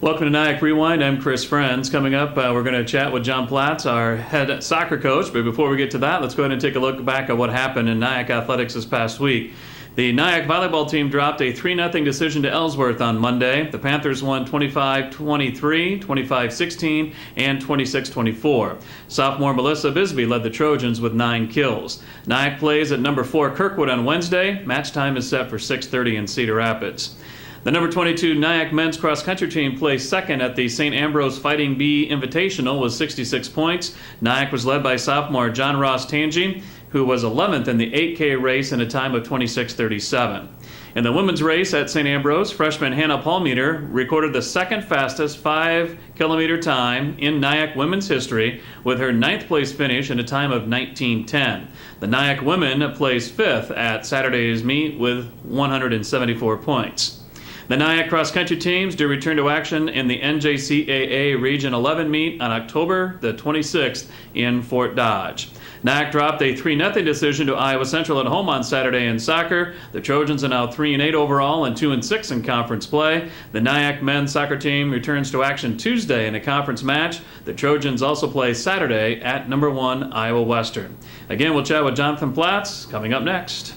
Welcome to NIACC Rewind. I'm Chris Frenz. Coming up, we're going to chat with Jonathan Platt, our head soccer coach. But before we get to that, let's go ahead and take a look back at what happened in NIACC athletics this past week. The NIACC volleyball team dropped a 3-0 decision to Ellsworth on Monday. The Panthers won 25-23, 25-16, and 26-24. Sophomore Melissa Bisbee led the Trojans with 9 kills. NIACC plays at number 4 Kirkwood on Wednesday. Match time is set for 6:30 in Cedar Rapids. The number 22 NIACC men's cross-country team placed second at the St. Ambrose Fighting Bee Invitational with 66 points. NIACC was led by sophomore John Ross Tangi, who was 11th in the 8K race in a time of 26:37. In the women's race at St. Ambrose, freshman Hannah Palmeter recorded the second fastest 5-kilometer time in NIACC women's history with her 9th place finish in a time of 19:10. The NIACC women placed 5th at Saturday's meet with 174 points. The NIACC cross-country teams do return to action in the NJCAA Region 11 meet on October the 26th in Fort Dodge. NIACC dropped a 3-0 decision to Iowa Central at home on Saturday in soccer. The Trojans are now 3-8 overall and 2-6 in conference play. The NIACC men's soccer team returns to action Tuesday in a conference match. The Trojans also play Saturday at number 1 Iowa Western. Again, we'll chat with Jonathan Platt coming up next.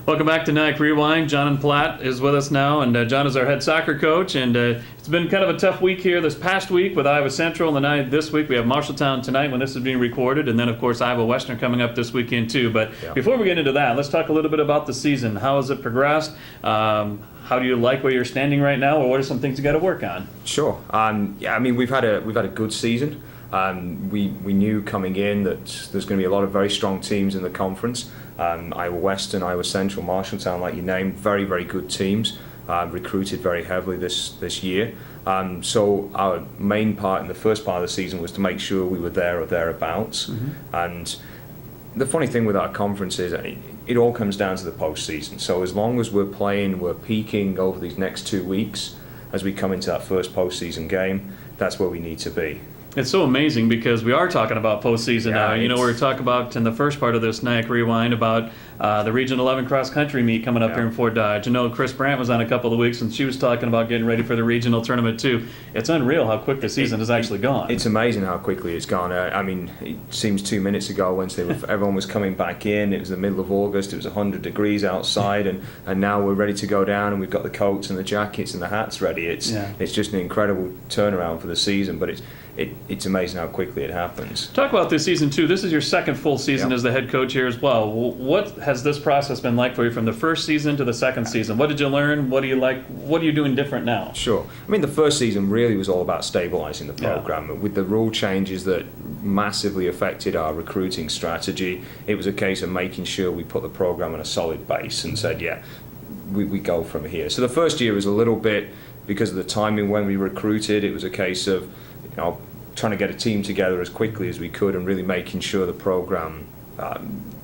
Welcome back to NIACC Rewind. Jonathan Platt is with us now, and John is our head soccer coach. And it's been kind of a tough week here this past week with Iowa Central, and then this week we have Marshalltown tonight when this is being recorded, and then of course Iowa Western coming up this weekend too. But Before we get into that, let's talk a little bit about the season. How has it progressed? How do you like where you're standing right now, or what are some things you got to work on? Sure. Yeah, I mean we've had a good season. We knew coming in that there's going to be a lot of very strong teams in the conference. Iowa Western, Iowa Central, Marshalltown, like you named, very, very good teams, recruited very heavily this year. So our main part in the first part of the season was to make sure we were there or thereabouts. Mm-hmm. And the funny thing with our conference is it all comes down to the postseason. So as long as we're peaking over these next 2 weeks as we come into that first postseason game, that's where we need to be. It's so amazing because we are talking about postseason now. You know, we're talking about in the first part of this NIACC Rewind about the Region 11 cross-country meet coming up here in Fort Dodge. I know Chris Brandt was on a couple of weeks and she was talking about getting ready for the regional tournament too. It's unreal how quick the season has actually gone. It's amazing how quickly it's gone. I mean, it seems 2 minutes ago when everyone was coming back in, it was the middle of August, it was 100 degrees outside, and now we're ready to go down and we've got the coats and the jackets and the hats ready. It's just an incredible turnaround for the season, but it's amazing how quickly it happens. Talk about this season too. This is your second full season as the head coach here as well. What has this process been like for you from the first season to the second season? What did you learn? What do you like? What are you doing different now? Sure. I mean, the first season really was all about stabilizing the program. With the rule changes that massively affected our recruiting strategy, it was a case of making sure we put the program on a solid base and said, we go from here. So the first year was a little bit, because of the timing when we recruited, it was a case of trying to get a team together as quickly as we could and really making sure the program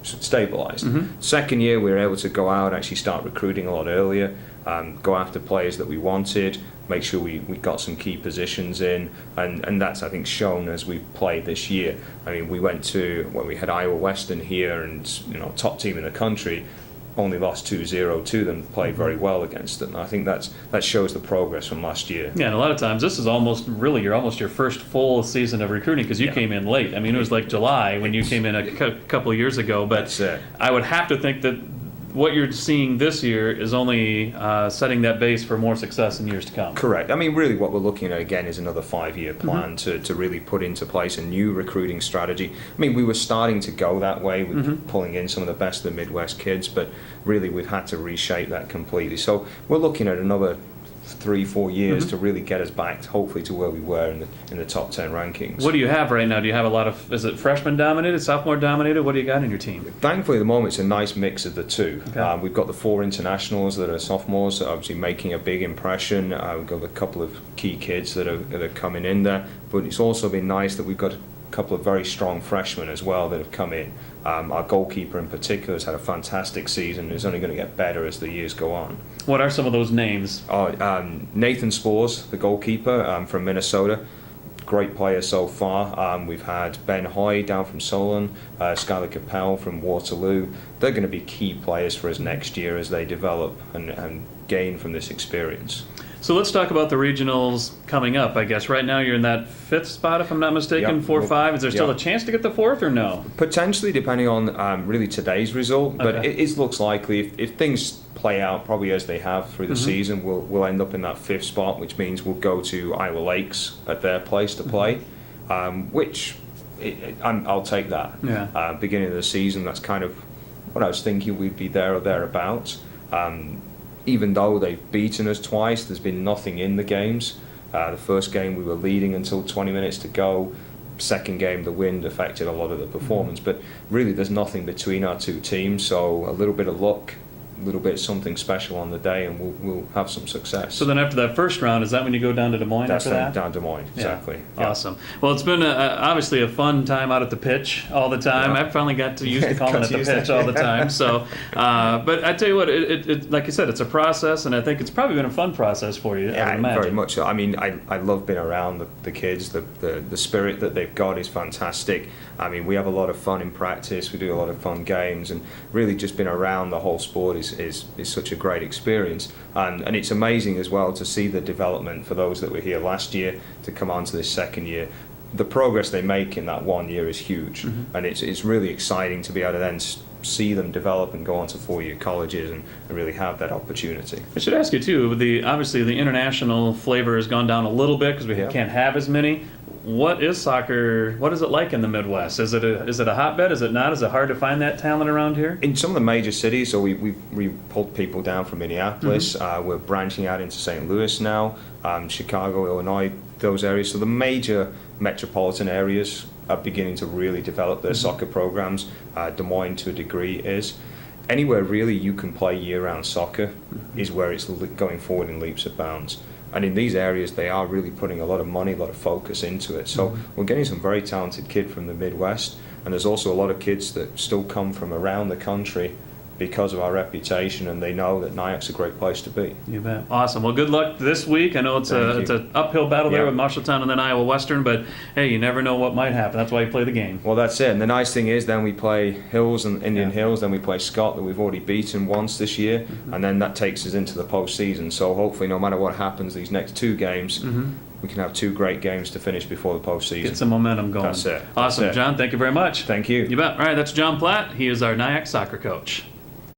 stabilized. Mm-hmm. Second year, we were able to go out and actually start recruiting a lot earlier, go after players that we wanted, make sure we got some key positions in, and that's, I think, shown as we've played this year. I mean, we had Iowa Western here and top team in the country. only lost 2-0 to them, played very well against them. I think that shows the progress from last year. Yeah, and a lot of times this is almost your first full season of recruiting because you came in late. I mean, it was like July when you came in a couple of years ago, but That's it. I would have to think that what you're seeing this year is only setting that base for more success in years to come. Correct. I mean, really what we're looking at again is another 5-year plan to really put into place a new recruiting strategy. I mean, we were starting to go that way with pulling in some of the best of the Midwest kids, but really we've had to reshape that completely. So we're looking at another 3-4 years to really get us back, hopefully, to where we were in the top 10 rankings. What do you have right now? Do you have a lot of, is it freshman dominated, sophomore dominated? What do you got in your team? Thankfully, at the moment, it's a nice mix of the two. Okay. We've got the 4 internationals that are sophomores, that are obviously making a big impression. We've got a couple of key kids that are coming in there. But it's also been nice that we've got a couple of very strong freshmen as well that have come in. Our goalkeeper in particular has had a fantastic season and is only going to get better as the years go on. What are some of those names? Nathan Spores, the goalkeeper from Minnesota. Great player so far. We've had Ben Hoy down from Solon, Skylar Capel from Waterloo. They're going to be key players for us next year as they develop and gain from this experience. So let's talk about the regionals coming up, I guess. Right now you're in that 5th spot, if I'm not mistaken, Yep. 4-5. Is there still Yep. a chance to get the 4th or no? Potentially, depending on really today's result, but Okay. it looks likely if things play out probably as they have through the season, we'll end up in that 5th spot, which means we'll go to Iowa Lakes at their place to play, which I'll take that. Yeah. Beginning of the season, that's kind of what I was thinking we'd be there or thereabouts. Even though they've beaten us twice, there's been nothing in the games. The first game we were leading until 20 minutes to go. Second game, the wind affected a lot of the performance, but really there's nothing between our two teams, so a little bit of luck, a little bit something special on the day, and we'll have some success. So then after that first round, is that when you go down to Des Moines That's after that? down Des Moines, exactly. Yeah. Awesome. Well, it's been obviously a fun time out at the pitch all the time. Yeah. I finally got to use the calling Got at to the use pitch it. all the time. So, but I tell you what, it like you said, it's a process, and I think it's probably been a fun process for you. I would Yeah, imagine. very much so. I mean, I love being around the kids. The spirit that they've got is fantastic. I mean, we have a lot of fun in practice. We do a lot of fun games, and really just being around the whole sport is such a great experience. And it's amazing as well to see the development for those that were here last year to come on to this second year. The progress they make in that 1 year is huge, and it's really exciting to be able to then see them develop and go on to 4-year colleges and really have that opportunity. I should ask you too. Obviously the international flavor has gone down a little bit because we can't have as many. What is soccer? What is it like in the Midwest? Is it a hotbed? Is it not? Is it hard to find that talent around here? In some of the major cities, so we pulled people down from Minneapolis. We're branching out into St. Louis now, Chicago, Illinois, those areas. So the major metropolitan areas are beginning to really develop their soccer programs. Des Moines, to a degree, is. Anywhere really you can play year-round soccer is where it's going forward in leaps and bounds. And in these areas, they are really putting a lot of money, a lot of focus into it. So we're getting some very talented kids from the Midwest, and there's also a lot of kids that still come from around the country because of our reputation, and they know that NIACC's a great place to be. You bet. Awesome. Well, good luck this week. I know it's an uphill battle there with Marshalltown and then Iowa Western, but hey, you never know what might happen. That's why you play the game. Well, that's it. And the nice thing is then we play Hills and Indian Hills, then we play Scott that we've already beaten once this year, and then that takes us into the postseason. So hopefully no matter what happens these next 2 games, we can have 2 great games to finish before the postseason. Get some momentum going. That's it. Awesome. That's it. John, thank you very much. Thank you. You bet. All right, that's John Platt. He is our NIACC soccer coach.